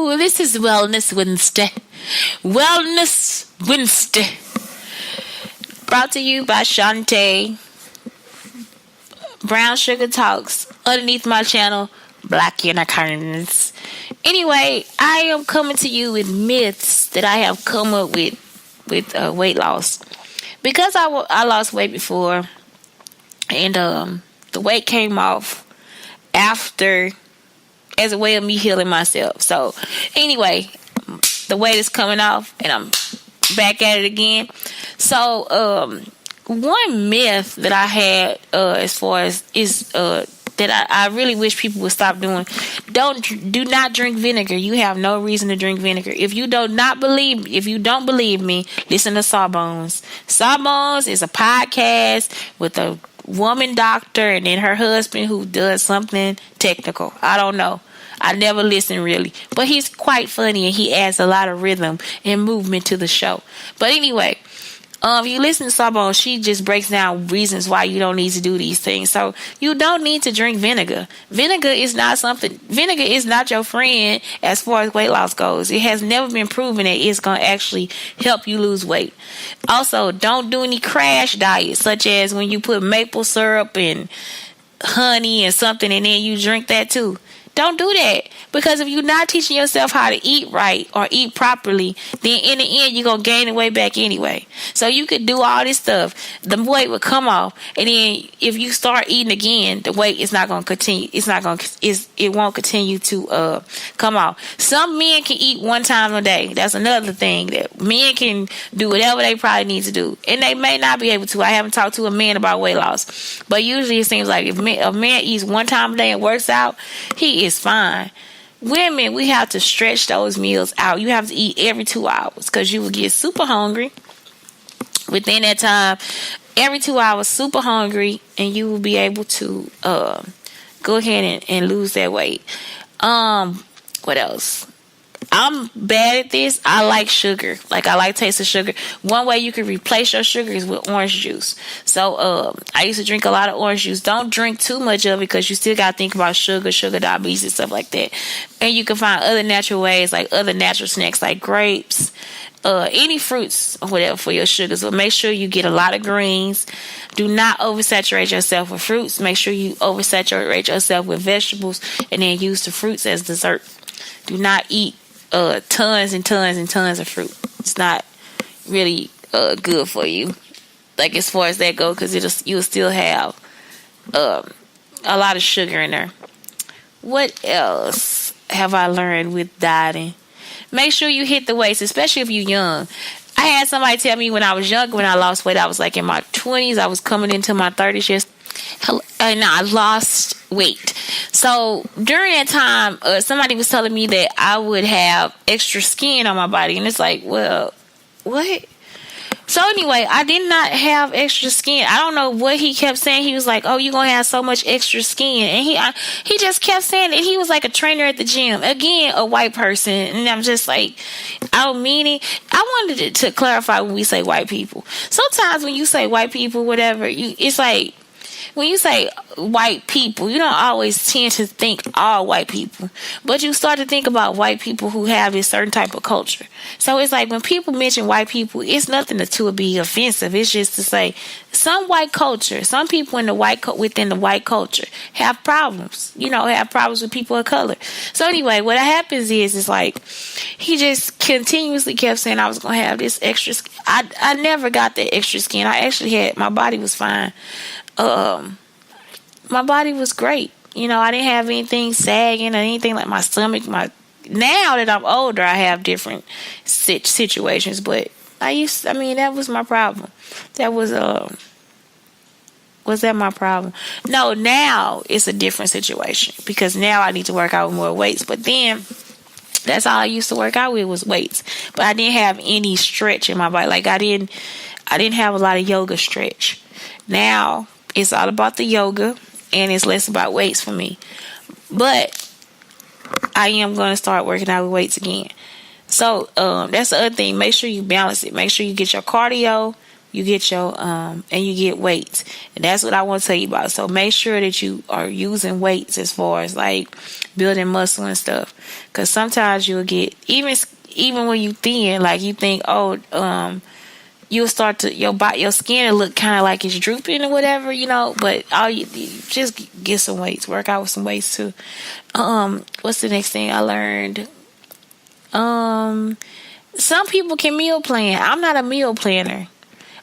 Hello, this is Wellness Wednesday. Wellness Wednesday. Brought to you by Shantae. Brown Sugar Talks. Underneath my channel, Black Unicorns. Anyway, I am coming to you with myths that I have come up with weight loss. Because I lost weight before, and the weight came off after, as a way of me healing myself. So anyway, the weight is coming off and I'm back at it again. So one myth that I had as far as is that I really wish people would stop doing. Do not drink vinegar. You have no reason to drink vinegar. If you don't believe me, listen to Sawbones. Sawbones is a podcast with a woman doctor and then her husband who does something technical. I don't know. I never listen really, but he's quite funny and he adds a lot of rhythm and movement to the show. But anyway, if you listen to Sawbones, she just breaks down reasons why you don't need to do these things. So you don't need to drink vinegar. Vinegar is not your friend as far as weight loss goes. It has never been proven that it's going to actually help you lose weight. Also, don't do any crash diets, such as when you put maple syrup and honey and something and then you drink that too. Don't do that, because if you're not teaching yourself how to eat right or eat properly, then in the end you're going to gain the weight back anyway. So you could do all this stuff, the weight will come off, and then if you start eating again, the weight is not going to continue. It won't continue to come off. Some men can eat one time a day. That's another thing, that men can do whatever they probably need to do, and they may not be able to. I haven't talked to a man about weight loss, but usually it seems like if a man eats one time a day and works out, he is fine. Women, we have to stretch those meals out. You have to eat every 2 hours, because you will get super hungry within that time. Every 2 hours, super hungry, and you will be able to go ahead and lose that weight. What else? I'm bad at this. I like sugar. Like, I like taste of sugar. One way you can replace your sugar is with orange juice. So I used to drink a lot of orange juice. Don't drink too much of it, because you still got to think about sugar diabetes and stuff like that. And you can find other natural ways, like other natural snacks like grapes, any fruits or whatever for your sugars. But make sure you get a lot of greens. Do not oversaturate yourself with fruits. Make sure you oversaturate yourself with vegetables, and then use the fruits as dessert. Do not eat tons and tons and tons of fruit. It's not really good for you, like as far as that goes, because you'll still have a lot of sugar in there. What else have I learned with dieting? Make sure you hit the weights, especially if you're young. I had somebody tell me when I was young, when I lost weight, I was like in my 20s. I was coming into my 30s, and I lost weight. So during that time, somebody was telling me that I would have extra skin on my body, and it's like, well, what? So anyway, I did not have extra skin. I don't know what he kept saying. He was like, oh, you're going to have so much extra skin. And he just kept saying it. He was like a trainer at the gym. Again, a white person. And I'm just like, I don't mean it. I wanted to clarify when we say white people. Sometimes when you say white people, whatever, it's like, when you say white people, you don't always tend to think all white people, but you start to think about white people who have a certain type of culture. So it's like when people mention white people, it's nothing to be offensive. It's just to say some white culture, some people within the white culture have problems. Have problems with people of color. So anyway, what happens is like he just continuously kept saying I was gonna have this extra skin. I never got that extra skin. I actually had, my body was fine. My body was great. I didn't have anything sagging or anything like my stomach. Now that I'm older, I have different situations, but that was my problem. Was that my problem? No, now it's a different situation, because now I need to work out with more weights. But then that's all I used to work out with was weights. But I didn't have any stretch in my body. Like I didn't have a lot of yoga stretch. Now it's all about the yoga, and it's less about weights for me. But I am going to start working out with weights again. So that's the other thing. Make sure you balance it. Make sure you get your cardio, you get your and you get weights. And that's what I want to tell you about. So make sure that you are using weights as far as like building muscle and stuff. Because sometimes you'll get, even when you thin, like you think, you'll start to, your skin will look kind of like it's drooping or whatever, but you just get some weights, work out with some weights too. What's the next thing I learned? Some people can meal plan. I'm not a meal planner.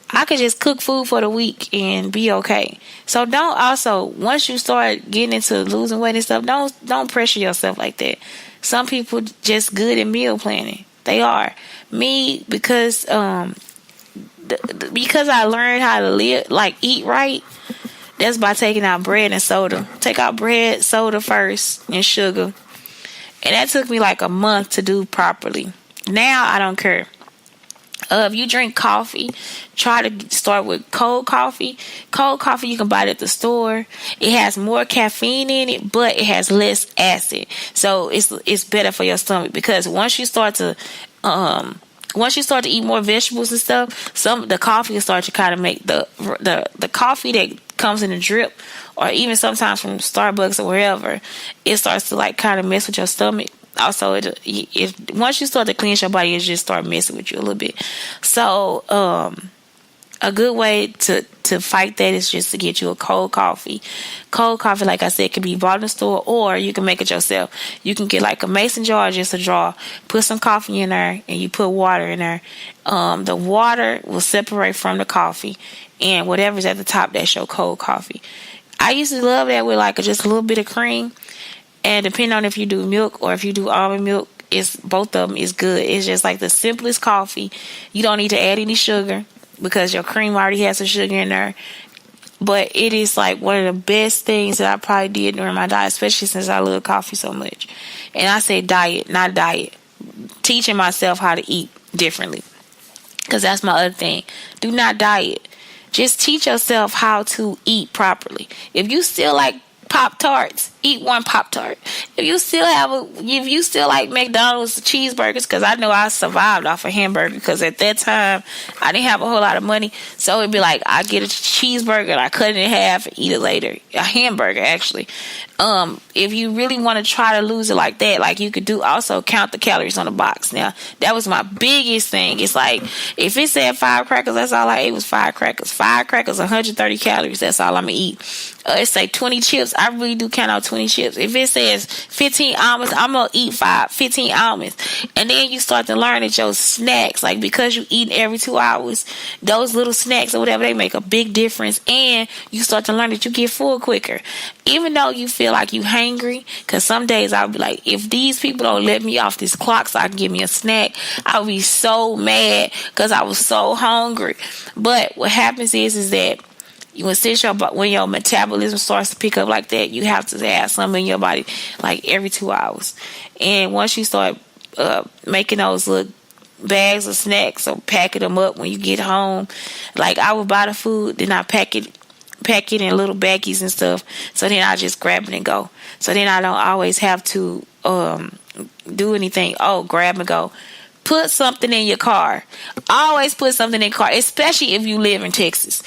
I could just cook food for the week and be okay. So once you start getting into losing weight and stuff, don't pressure yourself like that. Some people just good at meal planning. They are. Me, because I learned how to live, like eat right, that's by taking out bread and soda. Take out bread, soda first, and sugar. And that took me like a month to do properly. Now I don't care. If you drink coffee, try to start with cold coffee. Cold coffee, you can buy it at the store. It has more caffeine in it, but it has less acid. So it's better for your stomach, because once you start to eat more vegetables and stuff, the coffee will start to kind of make the coffee that comes in a drip, or even sometimes from Starbucks or wherever, it starts to like kind of mess with your stomach. Also, if once you start to cleanse your body, it just start messing with you a little bit. So, a good way to fight that is just to get you a cold coffee. Cold coffee, like I said, can be bought in the store, or you can make it yourself. You can get like a mason jar, just a jar, put some coffee in there, and you put water in there. The water will separate from the coffee, and whatever's at the top, that's your cold coffee. I used to love that with like just a little bit of cream. And depending on if you do milk or if you do almond milk, both of them is good. It's just like the simplest coffee. You don't need to add any sugar because your cream already has some sugar in there. But it is like one of the best things that I probably did during my diet, especially since I love coffee so much. And I say diet, not diet. Teaching myself how to eat differently, because that's my other thing. Do not diet. Just teach yourself how to eat properly. If you still like Pop-Tarts, eat one Pop-Tart. If you still like McDonald's cheeseburgers, because I know I survived off a hamburger, because at that time I didn't have a whole lot of money, so it'd be like I get a cheeseburger and I cut it in half and eat it later. A hamburger, actually. If you really want to try to lose it like that, like you could do, also count the calories on the box. Now that was my biggest thing. It's like if it said 5 crackers, that's all I ate was 5 crackers. 5 crackers, 130 calories. That's all I'm gonna eat. It say 20 chips. I really do count out 20 chips. If it says 15 almonds, I'm gonna eat 15 almonds. And then you start to learn that your snacks, like because you eat every 2 hours, those little snacks or whatever, they make a big difference. And you start to learn that you get full quicker, even though you feel like you hangry. Because some days I'll be like, if these people don't let me off this clock so I can give me a snack, I'll be so mad because I was so hungry. But what happens is that when your metabolism starts to pick up like that, you have to have something in your body like every 2 hours. And once you start making those little bags of snacks or packing them up when you get home, like I would buy the food, then I pack it in little baggies and stuff, so then I just grab it and go. So then I don't always have to do anything. Grab and go. Put something in your car. Always put something in your car, especially if you live in Texas.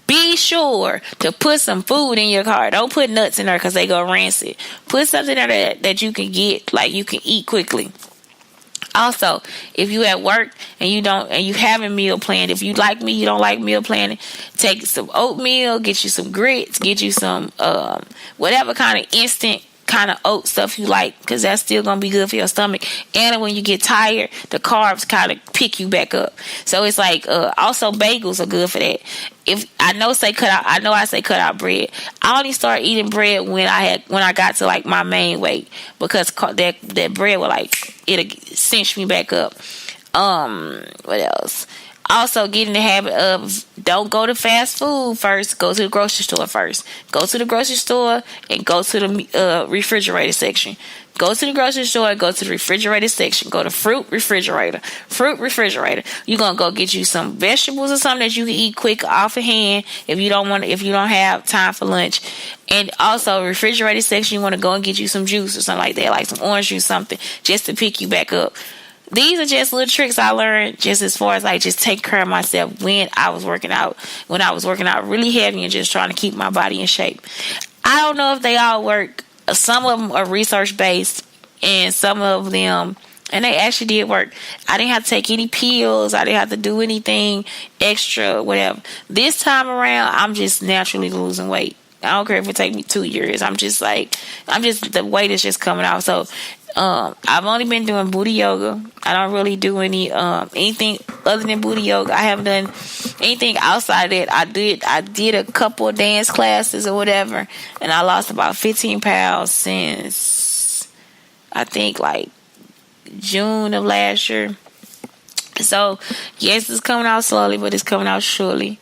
Be sure to put some food in your car. Don't put nuts in there because they go rancid. Put something in there that you can get, like you can eat quickly. Also, if you at work and you haven't meal planned, if you like me, you don't like meal planning, take some oatmeal, get you some grits, get you some whatever kind of instant kind of oat stuff you like, because that's still gonna be good for your stomach. And when you get tired, the carbs kind of pick you back up. So it's like also bagels are good for that. If I say cut out bread. I only started eating bread when I got to like my main weight, because that bread will it'll cinch me back up. What else? Also, get in the habit of don't go to fast food first. Go to the grocery store first. Go to the grocery store and go to the refrigerator section. Go to the grocery store and go to the refrigerator section. Go to fruit refrigerator. You're gonna go get you some vegetables or something that you can eat quick off of hand if you don't have time for lunch. And also refrigerator section, you want to go and get you some juice or something like that, like some orange juice, something, just to pick you back up. These are just little tricks I learned just as far as like just take care of myself when I was working out really heavy and just trying to keep my body in shape. I don't know if they all work some of them are research based, and some of them, and they actually did work. I didn't have to take any pills. I didn't have to do anything extra, whatever. This time around, I'm just naturally losing weight. I don't care if it take me 2 years. The weight is just coming out. So, I've only been doing booty yoga. I don't really do anything other than booty yoga. I haven't done anything outside that. I did a couple of dance classes or whatever, and I lost about 15 pounds since I think like June of last year. So yes, it's coming out slowly, but it's coming out surely,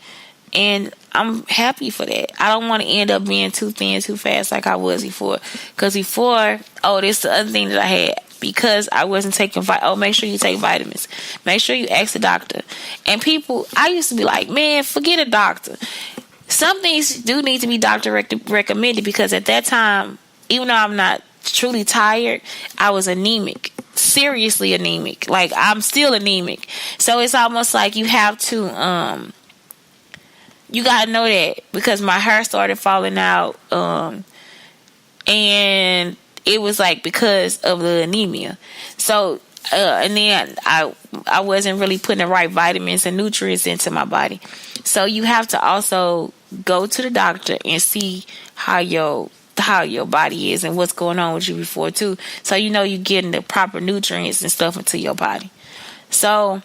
and I'm happy for that. I don't want to end up being too thin too fast like I was before. Because before, this is the other thing that I had. Because I wasn't taking make sure you take vitamins. Make sure you ask the doctor. And people, I used to be like, man, forget a doctor. Some things do need to be doctor recommended, because at that time, even though I'm not truly tired, I was anemic. Seriously anemic. Like, I'm still anemic. So it's almost like you have to, you gotta know that, because my hair started falling out, and it was like because of the anemia. So, and then I wasn't really putting the right vitamins and nutrients into my body. So you have to also go to the doctor and see how your body is and what's going on with you before too. So you know you're getting the proper nutrients and stuff into your body. So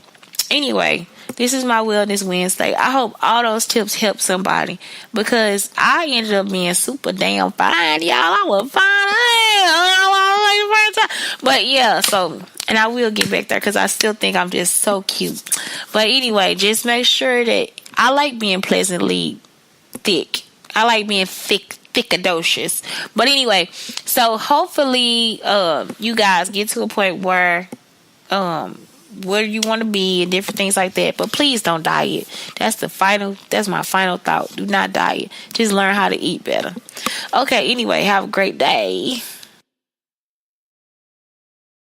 anyway, this is my Wellness Wednesday. I hope all those tips help somebody, because I ended up being super damn fine, y'all. I was fine. But yeah, so, and I will get back there because I still think I'm just so cute. But anyway, just make sure that I like being pleasantly thick. I like being thickadocious. But anyway, so hopefully you guys get to a point where you want to be and different things like that. But please don't diet. That's my final thought. Do not diet. Just learn how to eat better. Okay, anyway, have a great day.